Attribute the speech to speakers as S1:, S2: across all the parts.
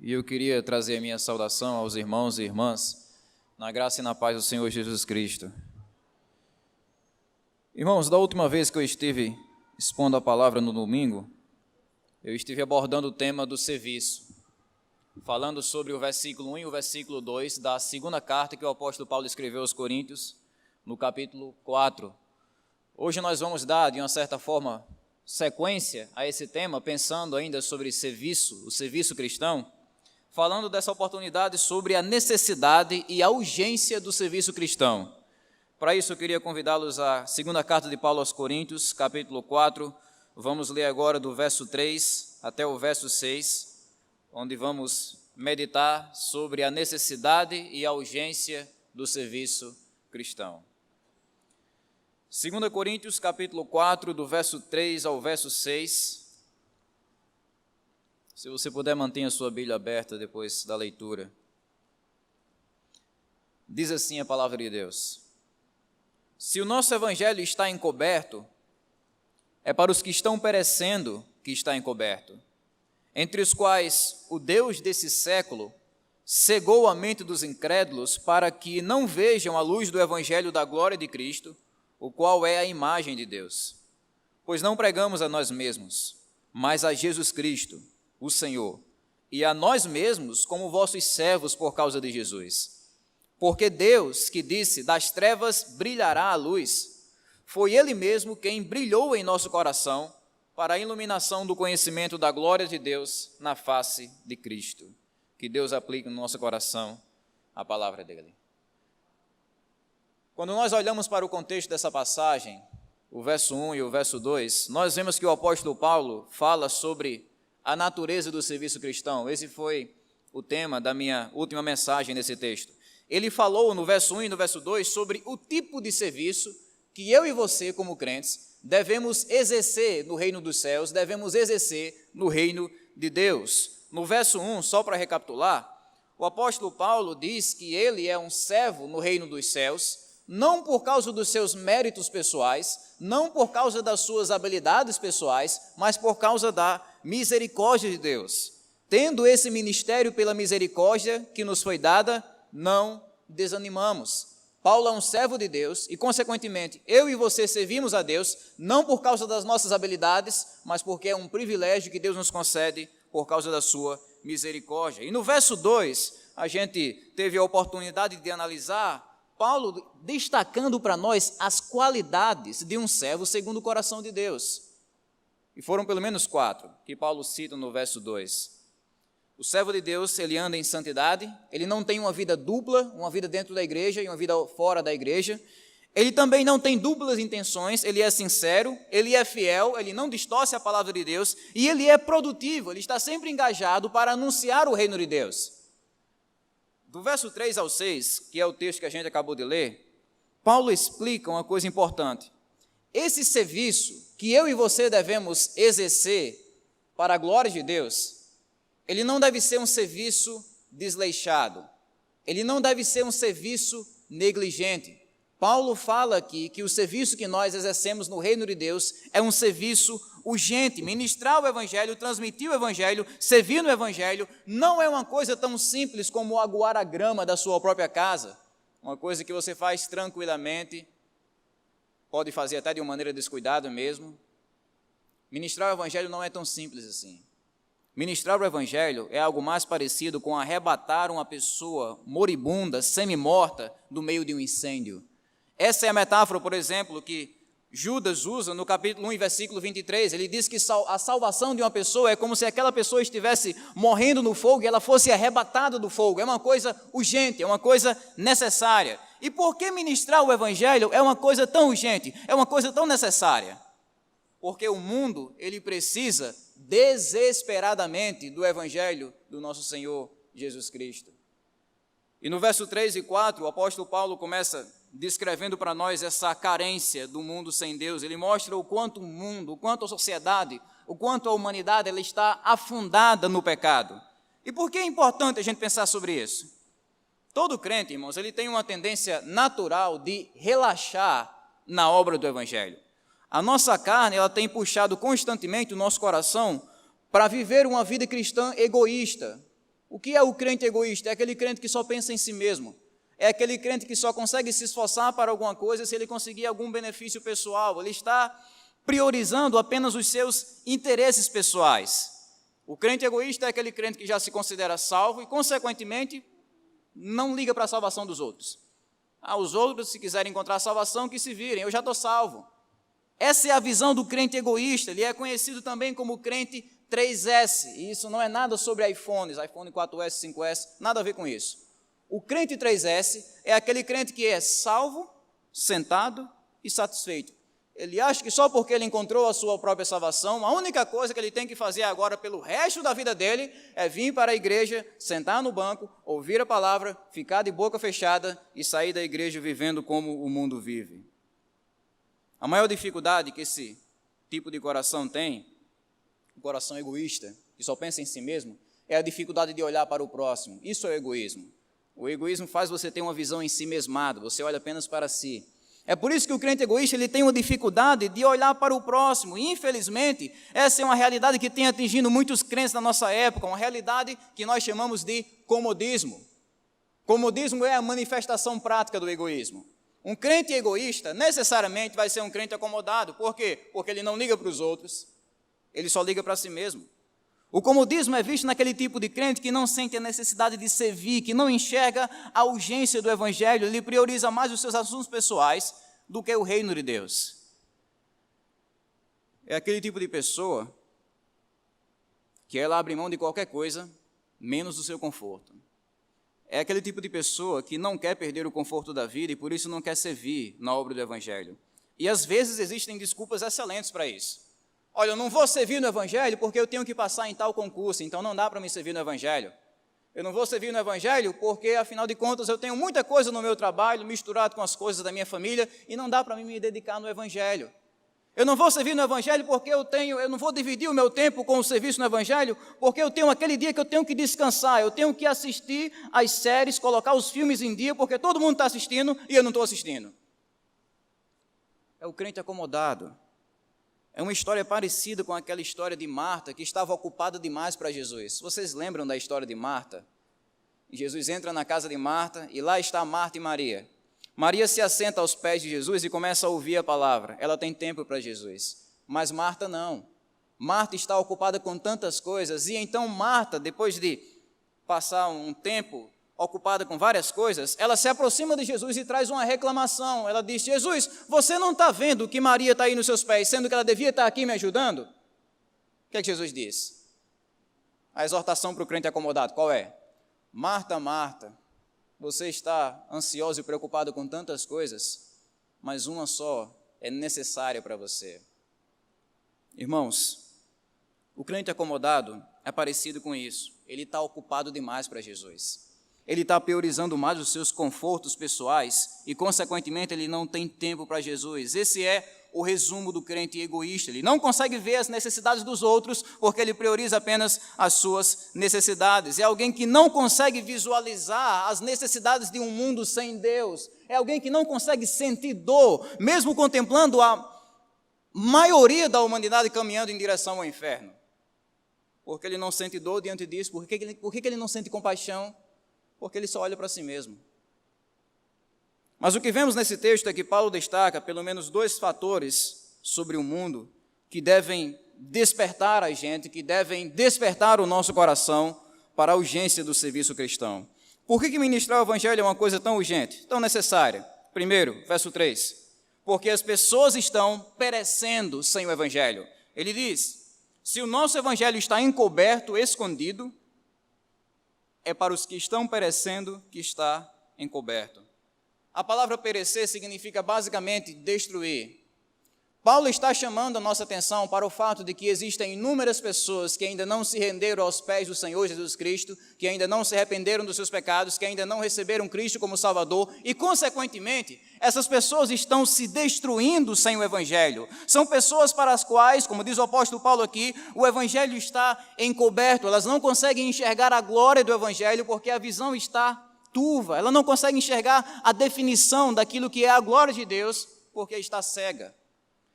S1: E eu queria trazer a minha saudação aos irmãos e irmãs, na graça e na paz do Senhor Jesus Cristo. Irmãos, da última vez que eu estive expondo a palavra no domingo, eu estive abordando o tema do serviço, falando sobre o versículo 1 e o versículo 2 da segunda carta que o apóstolo Paulo escreveu aos Coríntios, no capítulo 4. Hoje nós vamos dar, de uma certa forma, sequência a esse tema, pensando ainda sobre serviço, o serviço cristão, falando dessa oportunidade sobre a necessidade e a urgência do serviço cristão. Para isso eu queria convidá-los à segunda carta de Paulo aos Coríntios, capítulo 4, vamos ler agora do verso 3 até o verso 6, onde vamos meditar sobre a necessidade e a urgência do serviço cristão. 2 Coríntios, capítulo 4, do verso 3 ao verso 6. Se você puder, mantenha a sua Bíblia aberta depois da leitura. Diz assim a palavra de Deus: se o nosso evangelho está encoberto, é para os que estão perecendo que está encoberto, entre os quais o Deus desse século cegou a mente dos incrédulos para que não vejam a luz do evangelho da glória de Cristo, o qual é a imagem de Deus. Pois não pregamos a nós mesmos, mas a Jesus Cristo, o Senhor, e a nós mesmos como vossos servos por causa de Jesus. Porque Deus, que disse, das trevas brilhará a luz, foi Ele mesmo quem brilhou em nosso coração para a iluminação do conhecimento da glória de Deus na face de Cristo. Que Deus aplique no nosso coração a palavra dEle. Quando nós olhamos para o contexto dessa passagem, o verso 1 e o verso 2, nós vemos que o apóstolo Paulo fala sobre a natureza do serviço cristão. Esse foi o tema da minha última mensagem nesse texto. Ele falou no verso 1 e no verso 2 sobre o tipo de serviço que eu e você, como crentes, devemos exercer no reino dos céus, devemos exercer no reino de Deus. No verso 1, só para recapitular, o apóstolo Paulo diz que ele é um servo no reino dos céus, não por causa dos seus méritos pessoais, não por causa das suas habilidades pessoais, mas por causa da misericórdia de Deus. Tendo esse ministério pela misericórdia que nos foi dada, não desanimamos. Paulo é um servo de Deus e, consequentemente, eu e você servimos a Deus, não por causa das nossas habilidades, mas porque é um privilégio que Deus nos concede por causa da sua misericórdia. E no verso 2, a gente teve a oportunidade de analisar Paulo destacando para nós as qualidades de um servo segundo o coração de Deus. E foram pelo menos 4 que Paulo cita no verso 2. O servo de Deus, ele anda em santidade, ele não tem uma vida dupla, uma vida dentro da igreja e uma vida fora da igreja. Ele também não tem duplas intenções, ele é sincero, ele é fiel, ele não distorce a palavra de Deus e ele é produtivo, ele está sempre engajado para anunciar o reino de Deus. Do verso 3 ao 6, que é o texto que a gente acabou de ler, Paulo explica uma coisa importante. Esse serviço que eu e você devemos exercer para a glória de Deus, ele não deve ser um serviço desleixado, ele não deve ser um serviço negligente. Paulo fala aqui que o serviço que nós exercemos no reino de Deus é um serviço urgente. Ministrar o evangelho, transmitir o evangelho, servir no evangelho, não é uma coisa tão simples como aguar a grama da sua própria casa, uma coisa que você faz tranquilamente, pode fazer até de uma maneira descuidada mesmo. Ministrar o evangelho não é tão simples assim. Ministrar o evangelho é algo mais parecido com arrebatar uma pessoa moribunda, semi-morta, do meio de um incêndio. Essa é a metáfora, por exemplo, que Judas usa no capítulo 1, versículo 23. Ele diz que a salvação de uma pessoa é como se aquela pessoa estivesse morrendo no fogo e ela fosse arrebatada do fogo. É uma coisa urgente, é uma coisa necessária. E por que ministrar o evangelho é uma coisa tão urgente, é uma coisa tão necessária? Porque o mundo, ele precisa desesperadamente do evangelho do nosso Senhor Jesus Cristo. E no verso 3 e 4, o apóstolo Paulo começa descrevendo para nós essa carência do mundo sem Deus. Ele mostra o quanto o mundo, o quanto a sociedade, o quanto a humanidade ela está afundada no pecado. E por que é importante a gente pensar sobre isso? Todo crente, irmãos, ele tem uma tendência natural de relaxar na obra do evangelho. A nossa carne, ela tem puxado constantemente o nosso coração para viver uma vida cristã egoísta, O que é o crente egoísta? É aquele crente que só pensa em si mesmo. É aquele crente que só consegue se esforçar para alguma coisa se ele conseguir algum benefício pessoal. Ele está priorizando apenas os seus interesses pessoais. O crente egoísta é aquele crente que já se considera salvo e, consequentemente, não liga para a salvação dos outros. Os outros, se quiserem encontrar salvação, que se virem, eu já estou salvo. Essa é a visão do crente egoísta. Ele é conhecido também como crente 3S, e isso não é nada sobre iPhones, iPhone 4S, 5S, nada a ver com isso. O crente 3S é aquele crente que é salvo, sentado e satisfeito. Ele acha que só porque ele encontrou a sua própria salvação, a única coisa que ele tem que fazer agora pelo resto da vida dele é vir para a igreja, sentar no banco, ouvir a palavra, ficar de boca fechada e sair da igreja vivendo como o mundo vive. A maior dificuldade que esse tipo de coração tem, o coração egoísta, que só pensa em si mesmo, é a dificuldade de olhar para o próximo. Isso é o egoísmo. O egoísmo faz você ter uma visão em si mesmado, você olha apenas para si. É por isso que o crente egoísta ele tem uma dificuldade de olhar para o próximo. E, infelizmente, essa é uma realidade que tem atingido muitos crentes na nossa época, uma realidade que nós chamamos de comodismo. Comodismo é a manifestação prática do egoísmo. Um crente egoísta necessariamente vai ser um crente acomodado. Por quê? Porque ele não liga para os outros, ele só liga para si mesmo. O comodismo é visto naquele tipo de crente que não sente a necessidade de servir, que não enxerga a urgência do evangelho, ele prioriza mais os seus assuntos pessoais do que o reino de Deus. É aquele tipo de pessoa que ela abre mão de qualquer coisa, menos do seu conforto. É aquele tipo de pessoa que não quer perder o conforto da vida e por isso não quer servir na obra do evangelho. E às vezes existem desculpas excelentes para isso. Olha, eu não vou servir no evangelho porque eu tenho que passar em tal concurso, então não dá para me servir no evangelho. Eu não vou servir no evangelho porque, afinal de contas, eu tenho muita coisa no meu trabalho, misturado com as coisas da minha família, e não dá para mim me dedicar no evangelho. Eu não vou servir no evangelho porque eu não vou dividir o meu tempo com o serviço no evangelho, porque eu tenho aquele dia que eu tenho que descansar, eu tenho que assistir às séries, colocar os filmes em dia, porque todo mundo está assistindo e eu não estou assistindo. É o crente acomodado. É uma história parecida com aquela história de Marta, que estava ocupada demais para Jesus. Vocês lembram da história de Marta? Jesus entra na casa de Marta e lá está Marta e Maria. Maria se assenta aos pés de Jesus e começa a ouvir a palavra. Ela tem tempo para Jesus. Mas Marta não. Marta está ocupada com tantas coisas. E então Marta, depois de passar um tempo ocupada com várias coisas, ela se aproxima de Jesus e traz uma reclamação. Ela diz: Jesus, você não está vendo que Maria está aí nos seus pés, sendo que ela devia estar aqui me ajudando? O que é que Jesus diz? A exortação para o crente acomodado, qual é? Marta, Marta, você está ansiosa e preocupada com tantas coisas, mas uma só é necessária para você. Irmãos, o crente acomodado é parecido com isso. Ele está ocupado demais para Jesus. Ele está priorizando mais os seus confortos pessoais e, consequentemente, ele não tem tempo para Jesus. Esse é o resumo do crente egoísta. Ele não consegue ver as necessidades dos outros porque ele prioriza apenas as suas necessidades. É alguém que não consegue visualizar as necessidades de um mundo sem Deus. É alguém que não consegue sentir dor, mesmo contemplando a maioria da humanidade caminhando em direção ao inferno. Porque ele não sente dor diante disso. Por que ele não sente compaixão? Porque ele só olha para si mesmo. Mas o que vemos nesse texto é que Paulo destaca pelo menos 2 fatores sobre o mundo que devem despertar a gente, que devem despertar o nosso coração para a urgência do serviço cristão. Por que ministrar o evangelho é uma coisa tão urgente, tão necessária? Primeiro, verso 3, porque as pessoas estão perecendo sem o evangelho. Ele diz: se o nosso evangelho está encoberto, escondido, é para os que estão perecendo que está encoberto. A palavra perecer significa basicamente destruir. Paulo está chamando a nossa atenção para o fato de que existem inúmeras pessoas que ainda não se renderam aos pés do Senhor Jesus Cristo, que ainda não se arrependeram dos seus pecados, que ainda não receberam Cristo como Salvador e, consequentemente, essas pessoas estão se destruindo sem o Evangelho. São pessoas para as quais, como diz o apóstolo Paulo aqui, o Evangelho está encoberto, elas não conseguem enxergar a glória do Evangelho porque a visão está turva, ela não consegue enxergar a definição daquilo que é a glória de Deus porque está cega.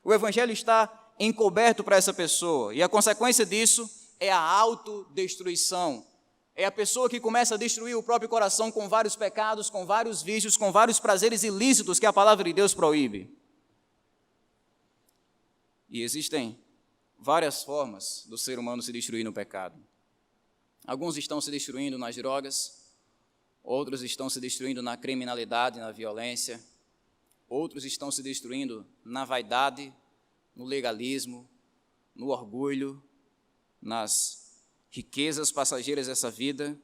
S1: O evangelho está encoberto para essa pessoa e a consequência disso é a autodestruição, é a pessoa que começa a destruir o próprio coração com vários pecados, com vários vícios, com vários prazeres ilícitos que a palavra de Deus proíbe. E existem várias formas do ser humano se destruir no pecado. Alguns estão se destruindo nas drogas, outros estão se destruindo na criminalidade, na violência, outros estão se destruindo na vaidade, no legalismo, no orgulho, nas riquezas passageiras dessa vida,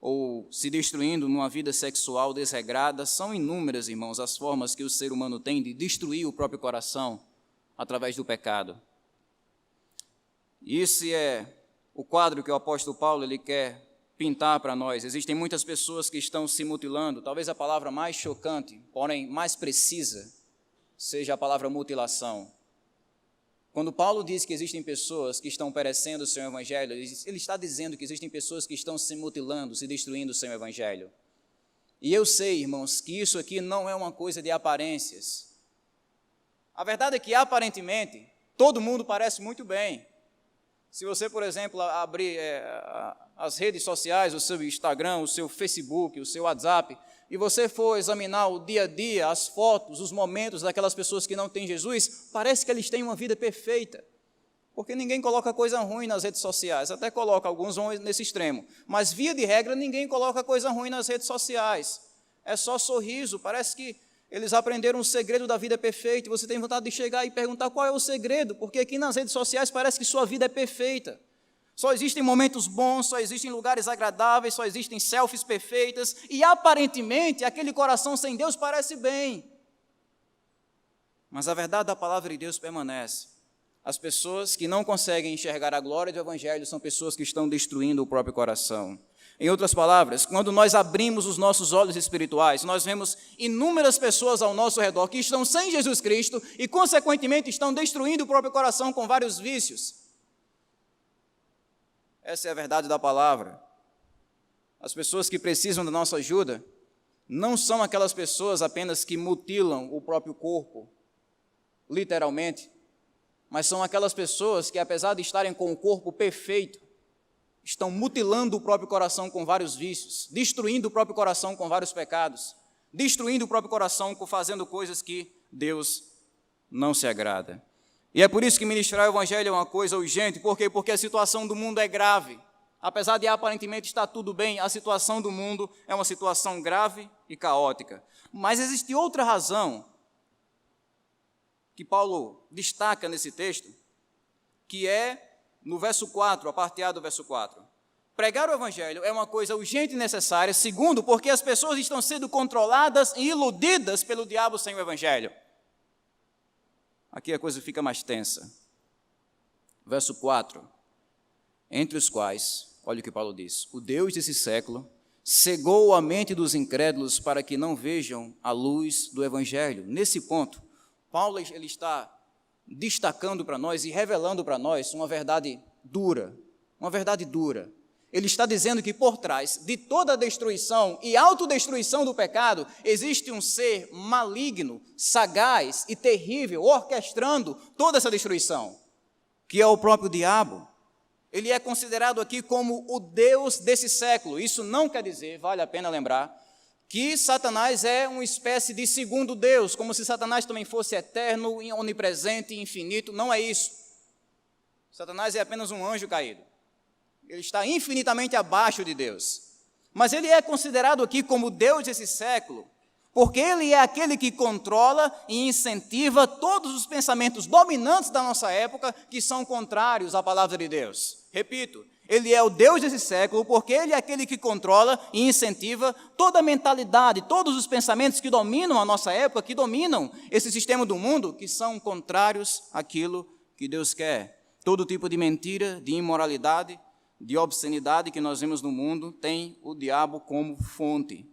S1: ou se destruindo numa vida sexual desregrada. São inúmeras, irmãos, as formas que o ser humano tem de destruir o próprio coração através do pecado. Esse é o quadro que o apóstolo Paulo ele quer pintar para nós. Existem muitas pessoas que estão se mutilando. Talvez a palavra mais chocante, porém mais precisa, seja a palavra mutilação. Quando Paulo diz que existem pessoas que estão perecendo o seu evangelho, ele está dizendo que existem pessoas que estão se mutilando, se destruindo o seu evangelho. E eu sei, irmãos, que isso aqui não é uma coisa de aparências. A verdade é que, aparentemente, todo mundo parece muito bem. Se você, por exemplo, abrir as redes sociais, o seu Instagram, o seu Facebook, o seu WhatsApp, e você for examinar o dia a dia, as fotos, os momentos daquelas pessoas que não têm Jesus, parece que eles têm uma vida perfeita. Porque ninguém coloca coisa ruim nas redes sociais, até coloca, alguns vão nesse extremo. Mas, via de regra, ninguém coloca coisa ruim nas redes sociais. É só sorriso, parece que eles aprenderam o segredo da vida perfeita, e você tem vontade de chegar e perguntar qual é o segredo, porque aqui nas redes sociais parece que sua vida é perfeita. Só existem momentos bons, só existem lugares agradáveis, só existem selfies perfeitas, e aparentemente aquele coração sem Deus parece bem. Mas a verdade da palavra de Deus permanece. As pessoas que não conseguem enxergar a glória do Evangelho são pessoas que estão destruindo o próprio coração. Em outras palavras, quando nós abrimos os nossos olhos espirituais, nós vemos inúmeras pessoas ao nosso redor que estão sem Jesus Cristo e, consequentemente, estão destruindo o próprio coração com vários vícios. Essa é a verdade da palavra. As pessoas que precisam da nossa ajuda não são aquelas pessoas apenas que mutilam o próprio corpo, literalmente, mas são aquelas pessoas que, apesar de estarem com o corpo perfeito, estão mutilando o próprio coração com vários vícios, destruindo o próprio coração com vários pecados, destruindo o próprio coração fazendo coisas que Deus não se agrada. E é por isso que ministrar o Evangelho é uma coisa urgente. Por quê? Porque a situação do mundo é grave. Apesar de aparentemente estar tudo bem, a situação do mundo é uma situação grave e caótica. Mas existe outra razão que Paulo destaca nesse texto, que é no verso 4, a parte A do verso 4. Pregar o Evangelho é uma coisa urgente e necessária. Segundo, porque as pessoas estão sendo controladas e iludidas pelo diabo sem o Evangelho. Aqui a coisa fica mais tensa. Verso 4. Entre os quais, olha o que Paulo diz: o Deus desse século cegou a mente dos incrédulos para que não vejam a luz do Evangelho. Nesse ponto, Paulo ele está destacando para nós e revelando para nós uma verdade dura. Uma verdade dura. Ele está dizendo que por trás de toda a destruição e autodestruição do pecado, existe um ser maligno, sagaz e terrível, orquestrando toda essa destruição, que é o próprio diabo. Ele é considerado aqui como o Deus desse século. Isso não quer dizer, vale a pena lembrar, que Satanás é uma espécie de segundo Deus, como se Satanás também fosse eterno, onipresente, infinito. Não é isso. Satanás é apenas um anjo caído. Ele está infinitamente abaixo de Deus. Mas ele é considerado aqui como Deus desse século, porque ele é aquele que controla e incentiva todos os pensamentos dominantes da nossa época que são contrários à palavra de Deus. Repito, ele é o Deus desse século, porque ele é aquele que controla e incentiva toda a mentalidade, todos os pensamentos que dominam a nossa época, que dominam esse sistema do mundo, que são contrários àquilo que Deus quer. Todo tipo de mentira, de imoralidade, de obscenidade que nós vemos no mundo, tem o diabo como fonte.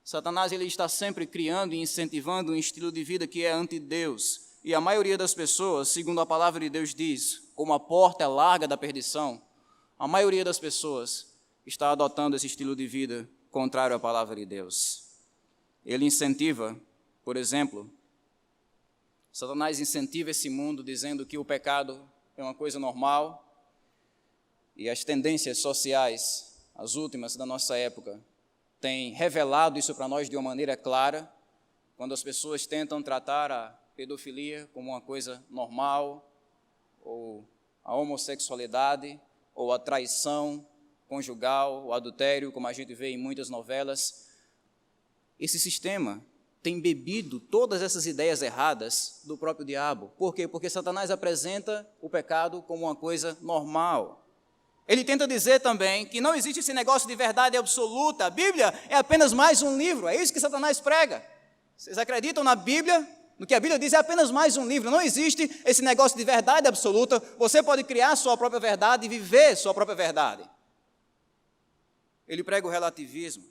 S1: Satanás ele está sempre criando e incentivando um estilo de vida que é anti-Deus. E a maioria das pessoas, segundo a palavra de Deus diz, como a porta é larga da perdição, a maioria das pessoas está adotando esse estilo de vida contrário à palavra de Deus. Ele incentiva, por exemplo, Satanás incentiva esse mundo dizendo que o pecado é uma coisa normal, e as tendências sociais
S2: as últimas da nossa época, têm revelado isso para nós de uma maneira clara, quando as pessoas tentam tratar a pedofilia como uma coisa normal, ou a homossexualidade, ou a traição conjugal, o adultério, como a gente vê em muitas novelas. Esse sistema tem bebido todas essas ideias erradas do próprio diabo. Por quê? Porque Satanás apresenta o pecado como uma coisa normal. Ele tenta dizer também que não existe esse negócio de verdade absoluta. A Bíblia é apenas mais um livro. É isso que Satanás prega. Vocês acreditam na Bíblia? No que a Bíblia diz é apenas mais um livro. Não existe esse negócio de verdade absoluta. Você pode criar sua própria verdade e viver sua própria verdade. Ele prega o relativismo.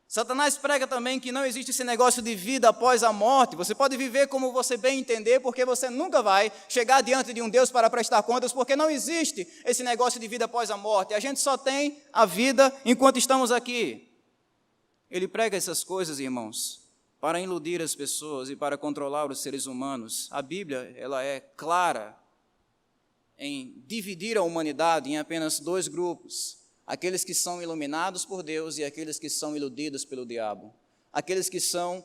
S2: Satanás prega também que não existe esse negócio de vida após a morte. Você pode viver como você bem entender, porque você nunca vai chegar diante de um Deus para prestar contas, porque não existe esse negócio de vida após a morte. A gente só tem a vida enquanto estamos aqui. Ele prega essas coisas, irmãos, para iludir as pessoas e para controlar os seres humanos. A Bíblia, ela é clara em dividir a humanidade em apenas dois grupos: aqueles que são iluminados por Deus e aqueles que são iludidos pelo diabo. Aqueles que são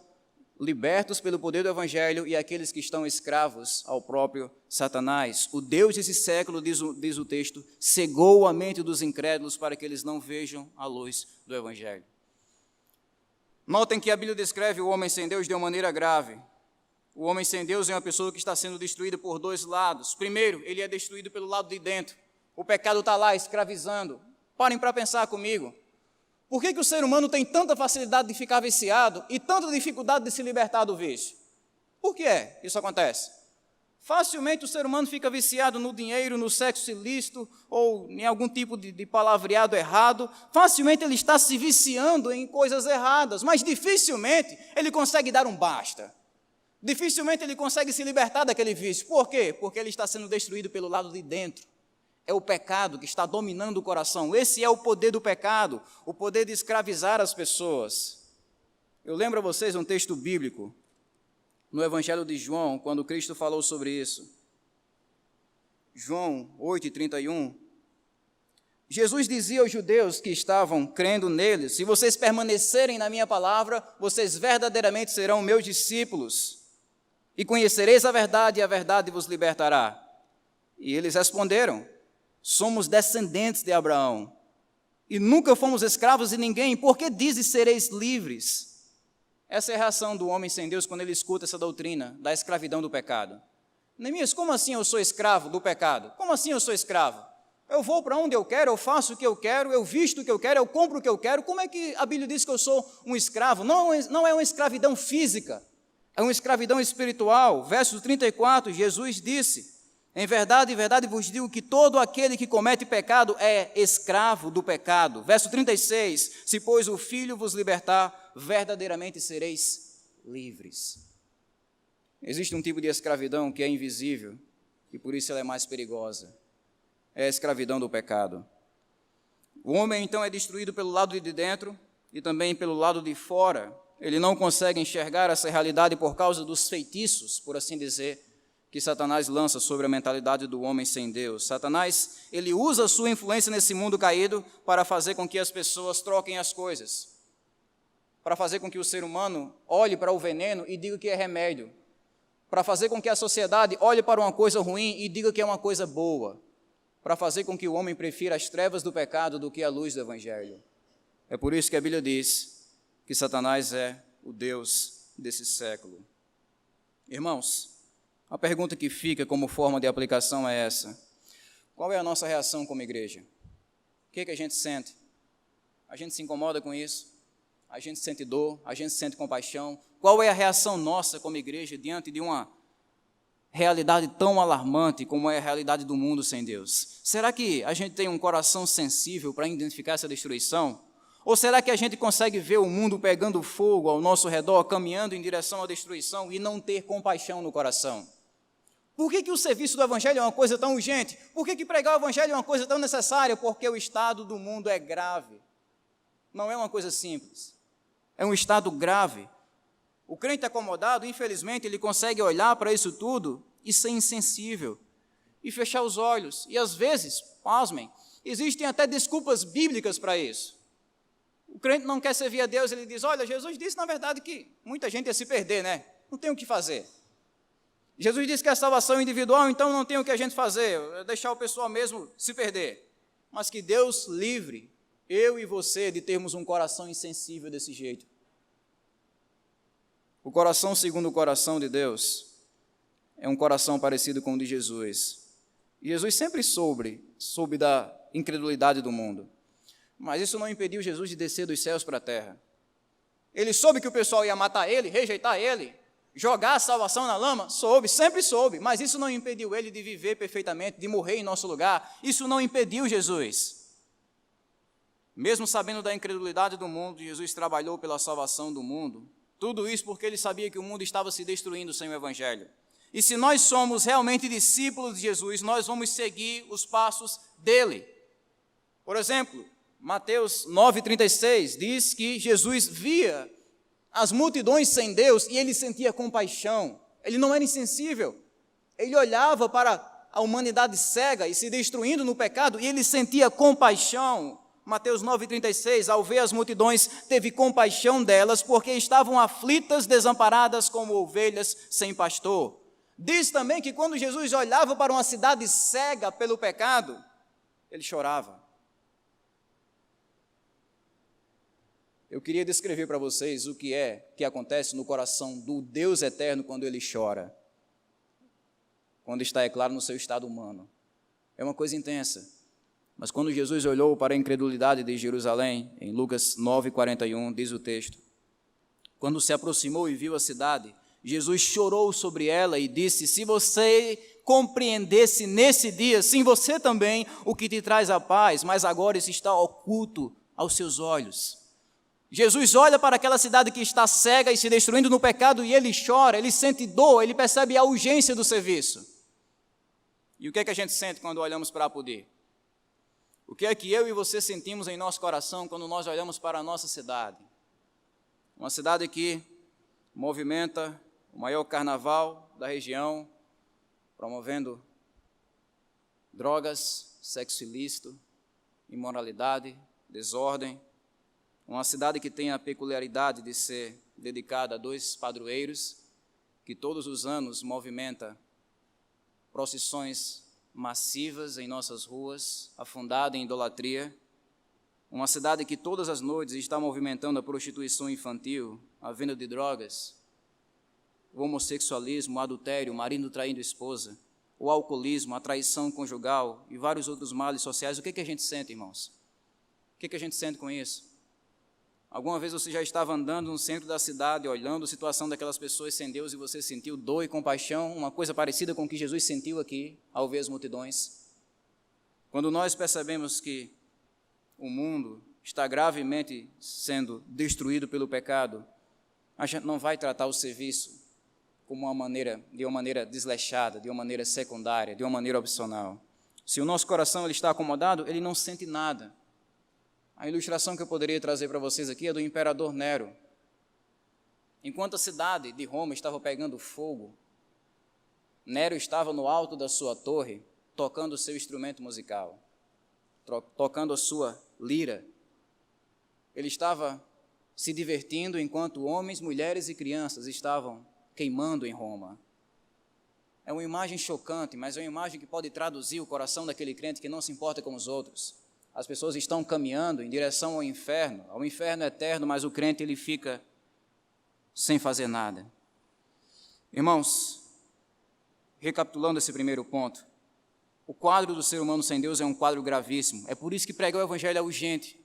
S2: libertos pelo poder do Evangelho e aqueles que estão escravos ao próprio Satanás. O Deus desse século, diz o texto, cegou a mente dos incrédulos para que eles não vejam a luz do Evangelho. Notem que a Bíblia descreve o homem sem Deus de uma maneira grave. O homem sem Deus é uma pessoa que está sendo destruída por dois lados. Primeiro, ele é destruído pelo lado de dentro. O pecado está lá escravizando. Parem para pensar comigo. Por que o ser humano tem tanta facilidade de ficar viciado e tanta dificuldade de se libertar do vício? Por que isso acontece? Facilmente o ser humano fica viciado no dinheiro, no sexo ilícito ou em algum tipo de palavreado errado. Facilmente ele está se viciando em coisas erradas, mas dificilmente ele consegue dar um basta. Dificilmente ele consegue se libertar daquele vício. Por quê? Porque ele está sendo destruído pelo lado de dentro. É o pecado que está dominando o coração. Esse é o poder do pecado, o poder de escravizar as pessoas. Eu lembro a vocês um texto bíblico, no Evangelho de João, quando Cristo falou sobre isso. João 8:31. Jesus dizia aos judeus que estavam crendo nele: se vocês permanecerem na minha palavra, vocês verdadeiramente serão meus discípulos, e conhecereis a verdade, e a verdade vos libertará. E eles responderam: somos descendentes de Abraão e nunca fomos escravos de ninguém, por que dizes sereis livres? Essa é a reação do homem sem Deus quando ele escuta essa doutrina da escravidão do pecado. Neemias, como assim eu sou escravo do pecado? Como assim eu sou escravo? Eu vou para onde eu quero, eu faço o que eu quero, eu visto o que eu quero, eu compro o que eu quero. Como é que a Bíblia diz que eu sou um escravo? Não é uma escravidão física, é uma escravidão espiritual. Verso 34, Jesus disse: em verdade, vos digo que todo aquele que comete pecado é escravo do pecado. Verso 36, se pois o Filho vos libertar, verdadeiramente sereis livres. Existe um tipo de escravidão que é invisível e por isso ela é mais perigosa. É a escravidão do pecado. O homem então é destruído pelo lado de dentro e também pelo lado de fora. Ele não consegue enxergar essa realidade por causa dos feitiços, por assim dizer, que Satanás lança sobre a mentalidade do homem sem Deus. Satanás, ele usa a sua influência nesse mundo caído para fazer com que as pessoas troquem as coisas, para fazer com que o ser humano olhe para o veneno e diga que é remédio, para fazer com que a sociedade olhe para uma coisa ruim e diga que é uma coisa boa, para fazer com que o homem prefira as trevas do pecado do que a luz do Evangelho. É por isso que a Bíblia diz que Satanás é o Deus desse século. Irmãos, a pergunta que fica como forma de aplicação é essa: qual é a nossa reação como igreja? O que a gente sente? A gente se incomoda com isso? A gente sente dor? A gente sente compaixão? Qual é a reação nossa como igreja diante de uma realidade tão alarmante como é a realidade do mundo sem Deus? Será que a gente tem um coração sensível para identificar essa destruição? Ou será que a gente consegue ver o mundo pegando fogo ao nosso redor, caminhando em direção à destruição e não ter compaixão no coração? Por que o serviço do Evangelho é uma coisa tão urgente? Por que pregar o Evangelho é uma coisa tão necessária? Porque o estado do mundo é grave. Não é uma coisa simples. É um estado grave. O crente acomodado, infelizmente, ele consegue olhar para isso tudo e ser insensível, e fechar os olhos. E às vezes, pasmem, existem até desculpas bíblicas para isso. crente não quer servir a Deus, ele diz, olha, Jesus disse na verdade que muita gente ia se perder, né? Não tem o que fazer. Jesus disse que a salvação é individual, então não tem o que a gente fazer, é deixar o pessoal mesmo se perder. Mas que Deus livre eu e você de termos um coração insensível desse jeito. O coração segundo o coração de Deus é um coração parecido com o de Jesus. E Jesus sempre soube da incredulidade do mundo. Mas isso não impediu Jesus de descer dos céus para a terra. Ele soube que o pessoal ia matar ele, rejeitar ele, jogar a salvação na lama? Sempre soube, mas isso não impediu ele de viver perfeitamente, de morrer em nosso lugar. Isso não impediu Jesus. Mesmo sabendo da incredulidade do mundo, Jesus trabalhou pela salvação do mundo. Tudo isso porque ele sabia que o mundo estava se destruindo sem o Evangelho. E se nós somos realmente discípulos de Jesus, nós vamos seguir os passos dele. Por exemplo, Mateus 9,36 diz que Jesus via as multidões sem Deus e ele sentia compaixão. Ele não era insensível. Ele olhava para a humanidade cega e se destruindo no pecado e ele sentia compaixão. Mateus 9,36, ao ver as multidões, teve compaixão delas, porque estavam aflitas, desamparadas como ovelhas sem pastor. Diz também que quando Jesus olhava para uma cidade cega pelo pecado, ele chorava. Eu queria descrever para vocês o que acontece no coração do Deus eterno quando ele chora. Quando está, é claro, no seu estado humano. É uma coisa intensa. Mas quando Jesus olhou para a incredulidade de Jerusalém, em Lucas 9,41, diz o texto, quando se aproximou e viu a cidade, Jesus chorou sobre ela e disse, se você compreendesse nesse dia, sim, você também, o que te traz a paz, mas agora isso está oculto aos seus olhos. Jesus olha para aquela cidade que está cega e se destruindo no pecado e ele chora, ele sente dor, ele percebe a urgência do serviço. E o que é que a gente sente quando olhamos para Apodi? O que é que eu e você sentimos em nosso coração quando nós olhamos para a nossa cidade? Uma cidade que movimenta o maior carnaval da região, promovendo drogas, sexo ilícito, imoralidade, desordem. Uma cidade que tem a peculiaridade de ser dedicada a 2 padroeiros, que todos os anos movimenta procissões massivas em nossas ruas, afundada em idolatria, uma cidade que todas as noites está movimentando a prostituição infantil, a venda de drogas, o homossexualismo, o adultério, o marido traindo a esposa, o alcoolismo, a traição conjugal e vários outros males sociais. O que a gente sente, irmãos? O que a gente sente com isso? Alguma vez você já estava andando no centro da cidade, olhando a situação daquelas pessoas sem Deus e você sentiu dor e compaixão, uma coisa parecida com o que Jesus sentiu aqui, ao ver as multidões? Quando nós percebemos que o mundo está gravemente sendo destruído pelo pecado, a gente não vai tratar o serviço de uma maneira desleixada, de uma maneira secundária, de uma maneira opcional. Se o nosso coração ele está acomodado, ele não sente nada. A ilustração que eu poderia trazer para vocês aqui é do imperador Nero. Enquanto a cidade de Roma estava pegando fogo, Nero estava no alto da sua torre, tocando o seu instrumento musical, tocando a sua lira. Ele estava se divertindo enquanto homens, mulheres e crianças estavam queimando em Roma. É uma imagem chocante, mas é uma imagem que pode traduzir o coração daquele crente que não se importa com os outros. As pessoas estão caminhando em direção ao inferno eterno, mas o crente ele fica sem fazer nada. Irmãos, recapitulando esse primeiro ponto, o quadro do ser humano sem Deus é um quadro gravíssimo. É por isso que pregar o Evangelho é urgente.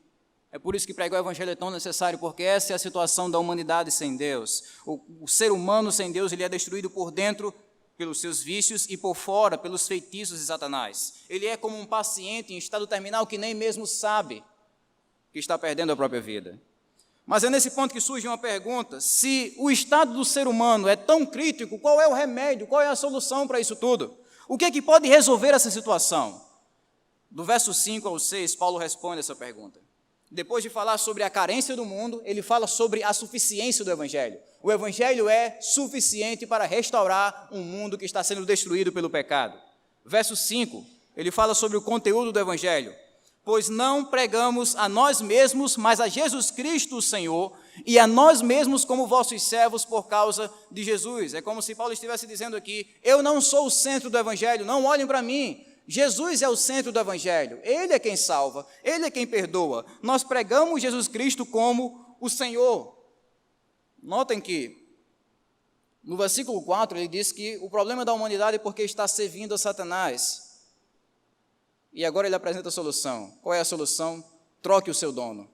S2: É por isso que pregar o Evangelho é tão necessário, porque essa é a situação da humanidade sem Deus. O ser humano sem Deus ele é destruído por dentro pelos seus vícios e por fora pelos feitiços de Satanás. Ele é como um paciente em estado terminal que nem mesmo sabe que está perdendo a própria vida. Mas é nesse ponto que surge uma pergunta: se o estado do ser humano é tão crítico, qual é o remédio, qual é a solução para isso tudo? O que é que pode resolver essa situação? Do verso 5 ao 6, Paulo responde essa pergunta. Depois de falar sobre a carência do mundo, ele fala sobre a suficiência do Evangelho. O Evangelho é suficiente para restaurar um mundo que está sendo destruído pelo pecado. Verso 5, ele fala sobre o conteúdo do Evangelho. pois não pregamos a nós mesmos, mas a Jesus Cristo, o Senhor, e a nós mesmos como vossos servos por causa de Jesus. É como se Paulo estivesse dizendo aqui, eu não sou o centro do Evangelho, não olhem para mim. Jesus é o centro do Evangelho, Ele é quem salva, Ele é quem perdoa. Nós pregamos Jesus Cristo como o Senhor. Notem que no versículo 4 ele diz que o problema da humanidade é porque está servindo a Satanás. E agora ele apresenta a solução. Qual é a solução? Troque o seu dono.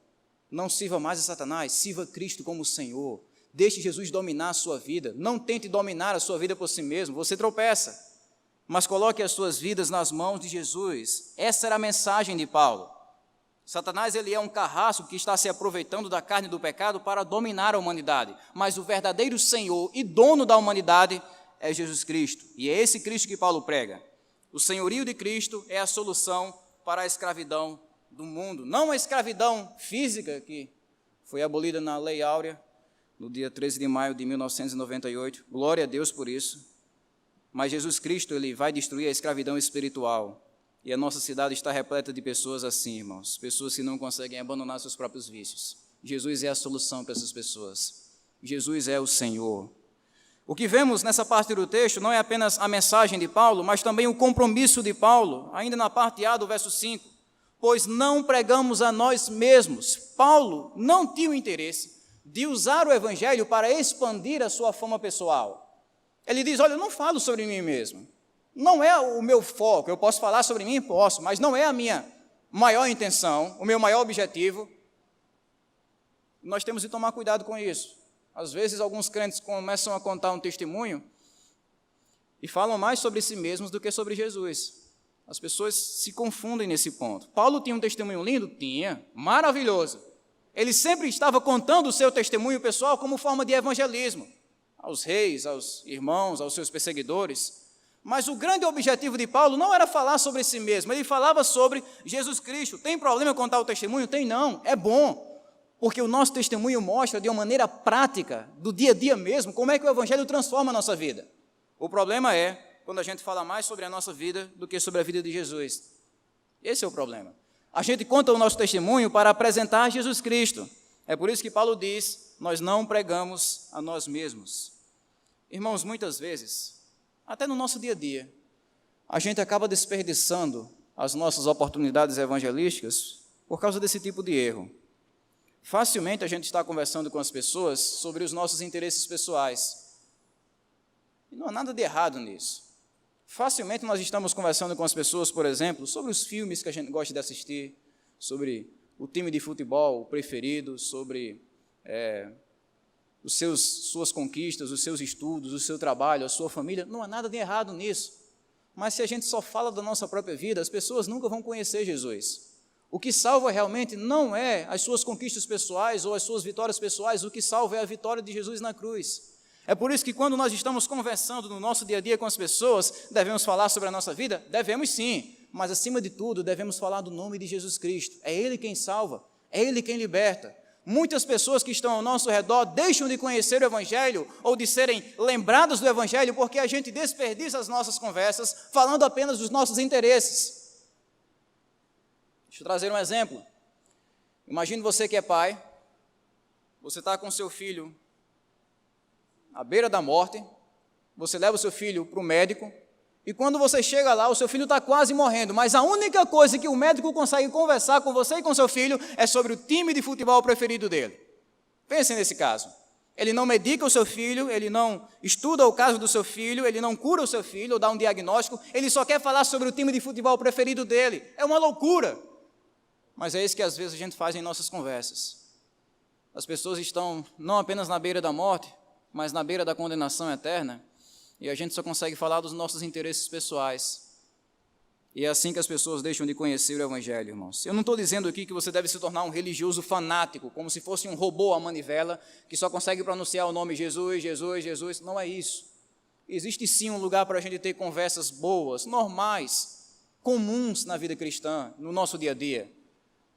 S2: Não sirva mais a Satanás, sirva Cristo como o Senhor. Deixe Jesus dominar a sua vida. Não tente dominar a sua vida por si mesmo, você tropeça. Mas coloque as suas vidas nas mãos de Jesus. Essa era a mensagem de Paulo. Satanás, ele é um carrasco que está se aproveitando da carne do pecado para dominar a humanidade. Mas o verdadeiro Senhor e dono da humanidade é Jesus Cristo. E é esse Cristo que Paulo prega. O senhorio de Cristo é a solução para a escravidão do mundo. Não a escravidão física, que foi abolida na Lei Áurea, no dia 13 de maio de 1998. Glória a Deus por isso. Mas Jesus Cristo, ele vai destruir a escravidão espiritual. E a nossa cidade está repleta de pessoas assim, irmãos. Pessoas que não conseguem abandonar seus próprios vícios. Jesus é a solução para essas pessoas. Jesus é o Senhor. O que vemos nessa parte do texto não é apenas a mensagem de Paulo, mas também o compromisso de Paulo, ainda na parte A do verso 5. Pois não pregamos a nós mesmos. Paulo não tinha o interesse de usar o evangelho para expandir a sua fama pessoal. Ele diz, olha, eu não falo sobre mim mesmo. Não é o meu foco, eu posso falar sobre mim, posso, mas não é a minha maior intenção, o meu maior objetivo. Nós temos de tomar cuidado com isso. Às vezes, alguns crentes começam a contar um testemunho e falam mais sobre si mesmos do que sobre Jesus. As pessoas se confundem nesse ponto. Paulo tinha um testemunho lindo? Tinha, maravilhoso. Ele sempre estava contando o seu testemunho pessoal como forma de evangelismo, aos reis, aos irmãos, aos seus perseguidores. Mas o grande objetivo de Paulo não era falar sobre si mesmo, ele falava sobre Jesus Cristo. Tem problema contar o testemunho? Tem não, é bom. Porque o nosso testemunho mostra de uma maneira prática, do dia a dia mesmo, como é que o evangelho transforma a nossa vida. O problema é quando a gente fala mais sobre a nossa vida do que sobre a vida de Jesus. Esse é o problema. A gente conta o nosso testemunho para apresentar Jesus Cristo. É por isso que Paulo diz, nós não pregamos a nós mesmos. Irmãos, muitas vezes, até no nosso dia a dia, a gente acaba desperdiçando as nossas oportunidades evangelísticas por causa desse tipo de erro. Facilmente a gente está conversando com as pessoas sobre os nossos interesses pessoais. E não há nada de errado nisso. Facilmente nós estamos conversando com as pessoas, por exemplo, sobre os filmes que a gente gosta de assistir, sobre o time de futebol preferido, sobre suas conquistas, os seus estudos, o seu trabalho, a sua família. Não há nada de errado nisso. Mas se a gente só fala da nossa própria vida, as pessoas nunca vão conhecer Jesus. O que salva realmente não é as suas conquistas pessoais ou as suas vitórias pessoais, o que salva é a vitória de Jesus na cruz. É por isso que quando nós estamos conversando no nosso dia a dia com as pessoas, devemos falar sobre a nossa vida? Devemos sim, mas acima de tudo devemos falar do nome de Jesus Cristo. É Ele quem salva, é Ele quem liberta. Muitas pessoas que estão ao nosso redor deixam de conhecer o Evangelho ou de serem lembradas do Evangelho porque a gente desperdiça as nossas conversas falando apenas dos nossos interesses. Deixa eu trazer um exemplo. Imagine você que é pai, você está com seu filho à beira da morte, você leva o seu filho para o médico, e quando você chega lá, o seu filho está quase morrendo, mas a única coisa que o médico consegue conversar com você e com seu filho é sobre o time de futebol preferido dele. Pensem nesse caso. Ele não medica o seu filho, ele não estuda o caso do seu filho, ele não cura o seu filho ou dá um diagnóstico, ele só quer falar sobre o time de futebol preferido dele. É uma loucura. Mas é isso que às vezes a gente faz em nossas conversas. As pessoas estão não apenas na beira da morte, mas na beira da condenação eterna, e a gente só consegue falar dos nossos interesses pessoais. E é assim que as pessoas deixam de conhecer o Evangelho, irmãos. Eu não estou dizendo aqui que você deve se tornar um religioso fanático, como se fosse um robô à manivela, que só consegue pronunciar o nome Jesus, Jesus, Jesus. Não é isso. Existe sim um lugar para a gente ter conversas boas, normais, comuns na vida cristã, no nosso dia a dia.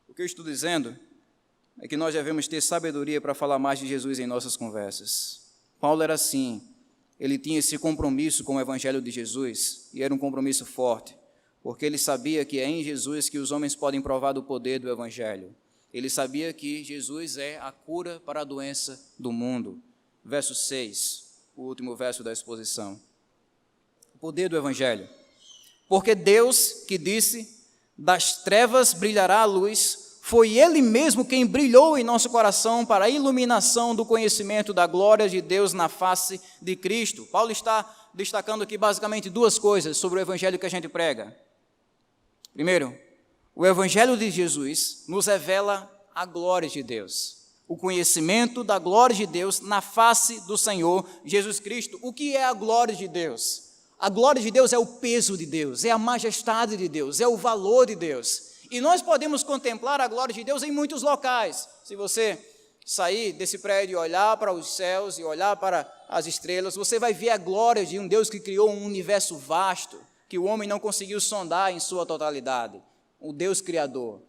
S2: O que eu estou dizendo é que nós devemos ter sabedoria para falar mais de Jesus em nossas conversas. Paulo era assim, ele tinha esse compromisso com o Evangelho de Jesus, e era um compromisso forte, porque ele sabia que é em Jesus que os homens podem provar do poder do Evangelho. Ele sabia que Jesus é a cura para a doença do mundo. Verso 6, o último verso da exposição. O poder do Evangelho. Porque Deus que disse, das trevas brilhará a luz, foi Ele mesmo quem brilhou em nosso coração para a iluminação do conhecimento da glória de Deus na face de Cristo. Paulo está destacando aqui basicamente duas coisas sobre o Evangelho que a gente prega. Primeiro, o Evangelho de Jesus nos revela a glória de Deus, o conhecimento da glória de Deus na face do Senhor Jesus Cristo. O que é a glória de Deus? A glória de Deus é o peso de Deus, é a majestade de Deus, é o valor de Deus. E nós podemos contemplar a glória de Deus em muitos locais. Se você sair desse prédio e olhar para os céus e olhar para as estrelas, você vai ver a glória de um Deus que criou um universo vasto, que o homem não conseguiu sondar em sua totalidade. O Deus Criador.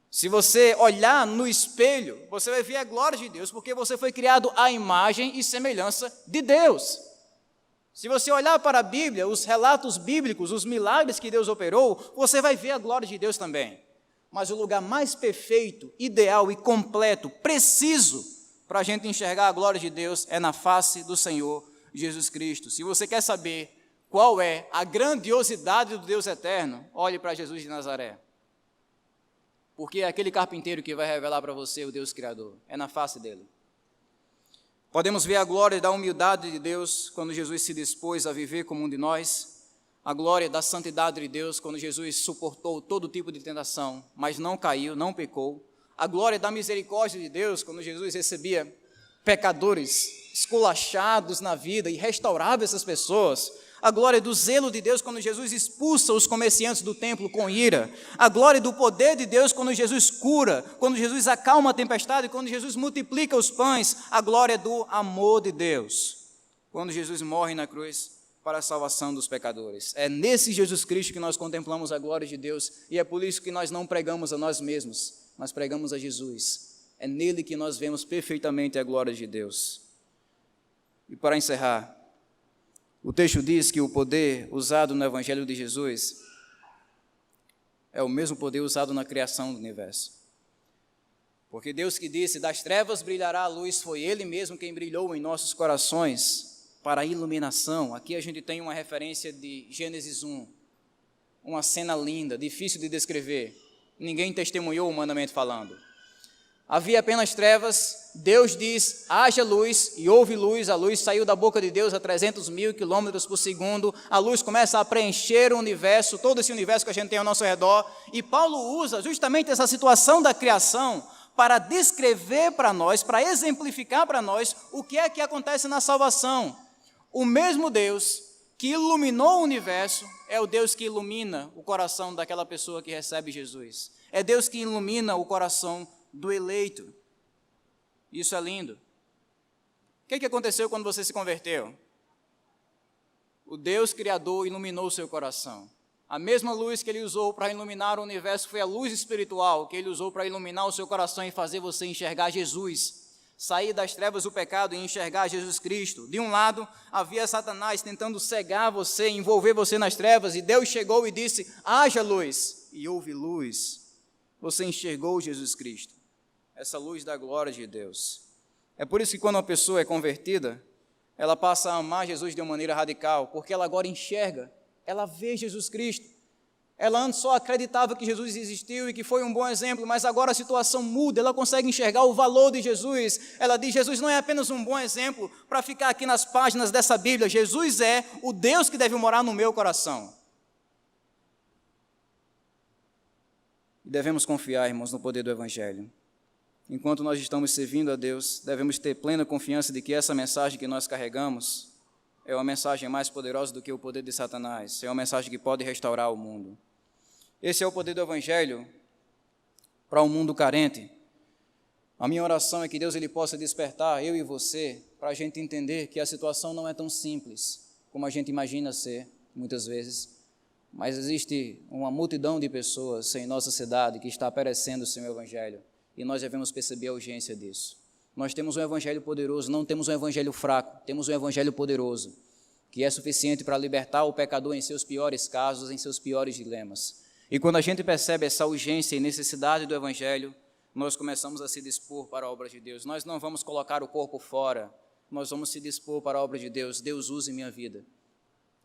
S2: Se você olhar no espelho, você vai ver a glória de Deus, porque você foi criado à imagem e semelhança de Deus. Se você olhar para a Bíblia, os relatos bíblicos, os milagres que Deus operou, você vai ver a glória de Deus também. Mas o lugar mais perfeito, ideal e completo, preciso, para a gente enxergar a glória de Deus é na face do Senhor Jesus Cristo. Se você quer saber qual é a grandiosidade do Deus eterno, olhe para Jesus de Nazaré. Porque é aquele carpinteiro que vai revelar para você o Deus Criador. É na face dele. Podemos ver a glória da humildade de Deus quando Jesus se dispôs a viver como um de nós. A glória da santidade de Deus quando Jesus suportou todo tipo de tentação, mas não caiu, não pecou. A glória da misericórdia de Deus quando Jesus recebia pecadores esculachados na vida e restaurava essas pessoas. A glória do zelo de Deus quando Jesus expulsa os comerciantes do templo com ira. A glória do poder de Deus quando Jesus cura, quando Jesus acalma a tempestade, quando Jesus multiplica os pães. A glória do amor de Deus, quando Jesus morre na cruz para a salvação dos pecadores. É nesse Jesus Cristo que nós contemplamos a glória de Deus e é por isso que nós não pregamos a nós mesmos, mas pregamos a Jesus. É nele que nós vemos perfeitamente a glória de Deus. E para encerrar, o texto diz que o poder usado no Evangelho de Jesus é o mesmo poder usado na criação do universo. Porque Deus que disse, das trevas brilhará a luz, foi Ele mesmo quem brilhou em nossos corações para a iluminação. Aqui a gente tem uma referência de Gênesis 1, uma cena linda, difícil de descrever. Ninguém testemunhou humanamente falando. Havia apenas trevas, Deus diz, haja luz, e houve luz, a luz saiu da boca de Deus a 300.000 quilômetros por segundo, a luz começa a preencher o universo, todo esse universo que a gente tem ao nosso redor, e Paulo usa justamente essa situação da criação para descrever para nós, para exemplificar para nós o que é que acontece na salvação. O mesmo Deus que iluminou o universo é o Deus que ilumina o coração daquela pessoa que recebe Jesus. É Deus que ilumina o coração do eleito. Isso é lindo. O que aconteceu quando você se converteu? O Deus Criador iluminou o seu coração. A mesma luz que Ele usou para iluminar o universo foi a luz espiritual que Ele usou para iluminar o seu coração e fazer você enxergar Jesus. Sair das trevas do pecado e enxergar Jesus Cristo. De um lado, havia Satanás tentando cegar você, envolver você nas trevas, e Deus chegou e disse, haja luz. E houve luz. Você enxergou Jesus Cristo. Essa luz da glória de Deus. É por isso que quando uma pessoa é convertida, ela passa a amar Jesus de uma maneira radical, porque ela agora enxerga, ela vê Jesus Cristo. Ela antes só acreditava que Jesus existiu e que foi um bom exemplo, mas agora a situação muda, ela consegue enxergar o valor de Jesus. Ela diz, Jesus não é apenas um bom exemplo para ficar aqui nas páginas dessa Bíblia, Jesus é o Deus que deve morar no meu coração. E devemos confiar, irmãos, no poder do Evangelho. Enquanto nós estamos servindo a Deus, devemos ter plena confiança de que essa mensagem que nós carregamos é uma mensagem mais poderosa do que o poder de Satanás, é uma mensagem que pode restaurar o mundo. Esse é o poder do Evangelho para um mundo carente. A minha oração é que Deus ele possa despertar eu e você para a gente entender que a situação não é tão simples como a gente imagina ser, muitas vezes, mas existe uma multidão de pessoas em nossa cidade que está perecendo sem o Evangelho. E nós devemos perceber a urgência disso. Nós temos um evangelho poderoso, não temos um evangelho fraco, temos um evangelho poderoso, que é suficiente para libertar o pecador em seus piores casos, em seus piores dilemas. E quando a gente percebe essa urgência e necessidade do Evangelho, nós começamos a se dispor para a obra de Deus. Nós não vamos colocar o corpo fora, nós vamos se dispor para a obra de Deus. Deus, use minha vida,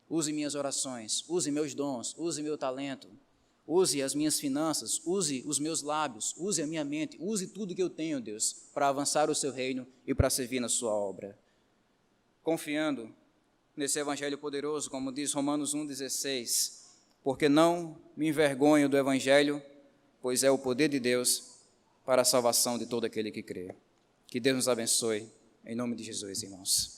S2: use minhas orações, use meus dons, use meu talento, use as minhas finanças, use os meus lábios, use a minha mente, use tudo que eu tenho, Deus, para avançar o seu reino e para servir na sua obra. Confiando nesse Evangelho poderoso, como diz Romanos 1,16, porque não me envergonho do Evangelho, pois é o poder de Deus para a salvação de todo aquele que crê. Que Deus nos abençoe, em nome de Jesus, irmãos.